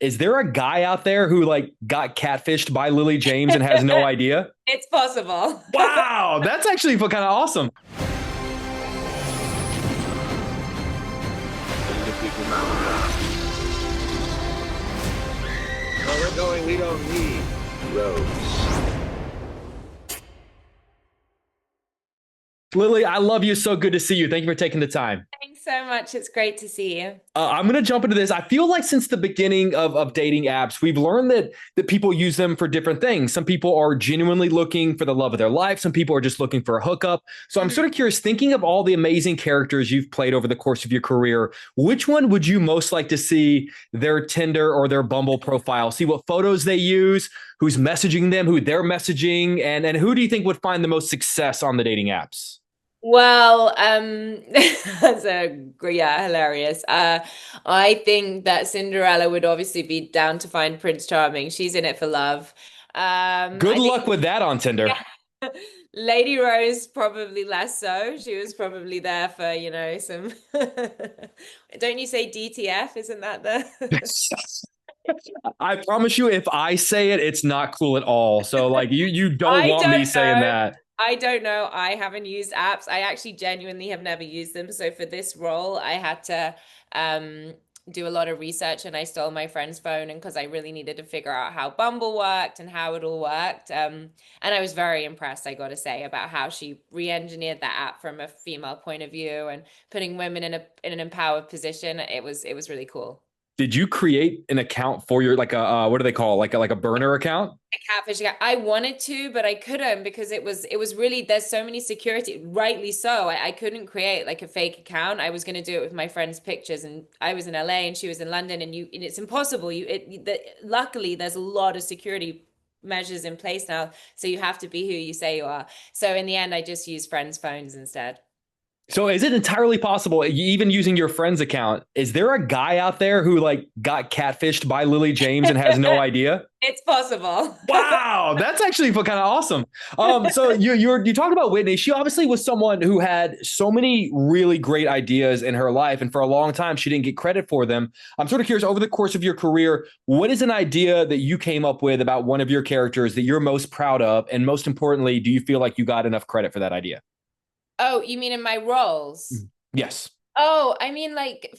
Is there a guy out there who like got catfished by Lily James and has no idea? It's possible. Wow, that's actually kind of awesome. Where we're going, we don't need roads. Lily, I love you. So good to see you. Thank you for taking the time. Thanks so much. It's great to see you. I'm going to jump into this. I feel like since the beginning of dating apps, we've learned that people use them for different things. Some people are genuinely looking for the love of their life. Some people are just looking for a hookup. So I'm Mhm. sort of curious, thinking of all the amazing characters you've played over the course of your career, which one would you most like to see their Tinder or their Bumble profile? See what photos they use, who's messaging them, who they're messaging, and who do you think would find the most success on the dating apps? Well, that's yeah, hilarious. I think that Cinderella would obviously be down to find Prince Charming. She's in it for love. Good I think luck with that on Tinder. yeah. Lady Rose probably less so. She was probably there for, some Don't you say DTF? Isn't that the I promise you, if I say it, it's not cool at all. So like you don't I want me don't saying know. that. I don't know. I haven't used apps. I actually genuinely have never used them. So for this role, I had to um, do a lot of research and I stole my friend's phone and because I really needed to figure out how Bumble worked and how it all worked. And I was very impressed, I got to say, about how she re-engineered that app from a female point of view and putting women in an empowered position. It was really cool. Did you create an account for your like a what do they call it? Like a burner account? A catfish account. I wanted to, but I couldn't because it was really there's so many security, rightly so. I couldn't create like a fake account. I was going to do it with my friend's pictures, and I was in LA and she was in London, and it's impossible. Luckily there's a lot of security measures in place now, so you have to be who you say you are. So in the end, I just used friends' phones instead. So is it entirely possible, even using your friend's account, is there a guy out there who like got catfished by Lily James and has no idea? It's possible. Wow, that's actually kind of awesome. So you talked about Whitney. She obviously was someone who had so many really great ideas in her life, and for a long time she didn't get credit for them. I'm sort of curious, over the course of your career, what is an idea that you came up with about one of your characters that you're most proud of, and most importantly, do you feel like you got enough credit for that idea? Oh, you mean in my roles? Yes. Oh, I mean, like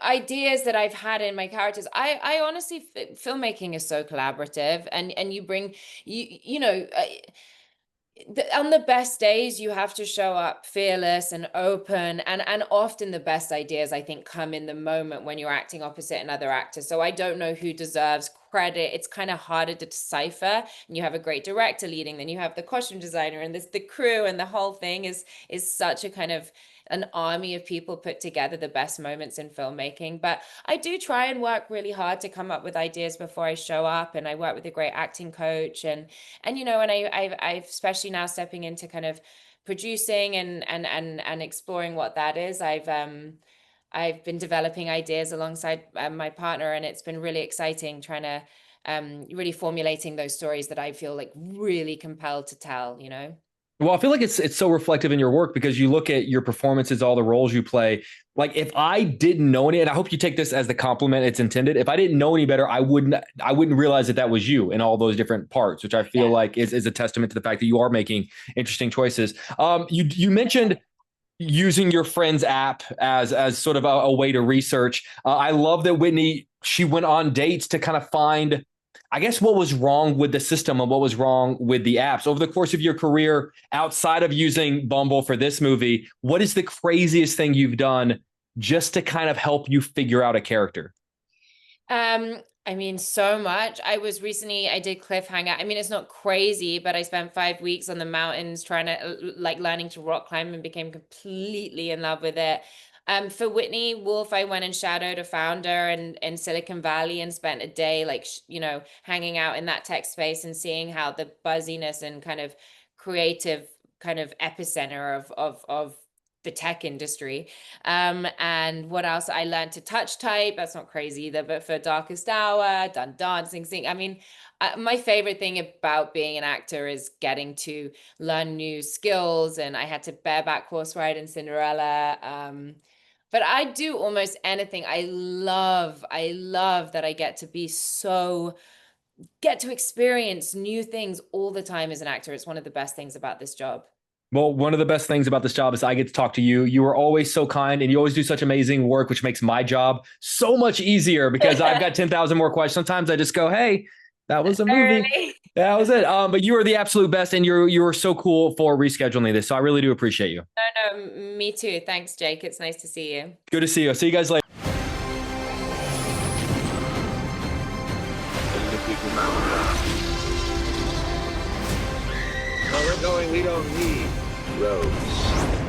ideas that I've had in my characters. I honestly, filmmaking is so collaborative, and you bring on the best days you have to show up fearless and open, and often the best ideas I think come in the moment when you're acting opposite another actor. So I don't know who deserves credit. It's kind of harder to decipher. And you have a great director leading, then you have the costume designer and this the crew, and the whole thing is such a kind of an army of people put together the best moments in filmmaking. But I do try and work really hard to come up with ideas before I show up, and I work with a great acting coach, and especially now stepping into kind of producing and exploring what that is. I've been developing ideas alongside my partner, and it's been really exciting trying to really formulating those stories that I feel like really compelled to tell, you know? Well, I feel like it's so reflective in your work because you look at your performances, all the roles you play. Like if I didn't know any, and I hope you take this as the compliment it's intended. If I didn't know any better, I wouldn't realize that that was you in all those different parts, which I feel Yeah. like is a testament to the fact that you are making interesting choices. You mentioned using your friend's app as sort of a way to research. I love that Whitney, she went on dates to kind of find, I guess, what was wrong with the system and what was wrong with the apps. Over the course of your career, outside of using Bumble for this movie, what is the craziest thing you've done just to kind of help you figure out a character? I mean, so much. I did Cliffhanger. I mean, it's not crazy, but I spent 5 weeks on the mountains trying to like learning to rock climb and became completely in love with it. For Whitney Wolf, I went and shadowed a founder in Silicon Valley and spent a day like, hanging out in that tech space and seeing how the buzziness and kind of creative kind of epicenter of the tech industry. And what else? I learned to touch type. That's not crazy either, but for Darkest Hour, done dancing, sing. I mean, my favorite thing about being an actor is getting to learn new skills. And I had to bareback horse ride in Cinderella. But I do almost anything. I love that I get to experience new things all the time as an actor. It's one of the best things about this job. Well, one of the best things about this job is I get to talk to you. You are always so kind and you always do such amazing work, which makes my job so much easier because I've got 10,000 more questions. Sometimes I just go, hey, that was a movie. Really? That was it. But you are the absolute best and you are so cool for rescheduling this. So I really do appreciate you. No, me too. Thanks, Jake. It's nice to see you. Good to see you. See you guys later. Where we're going, we don't need roads.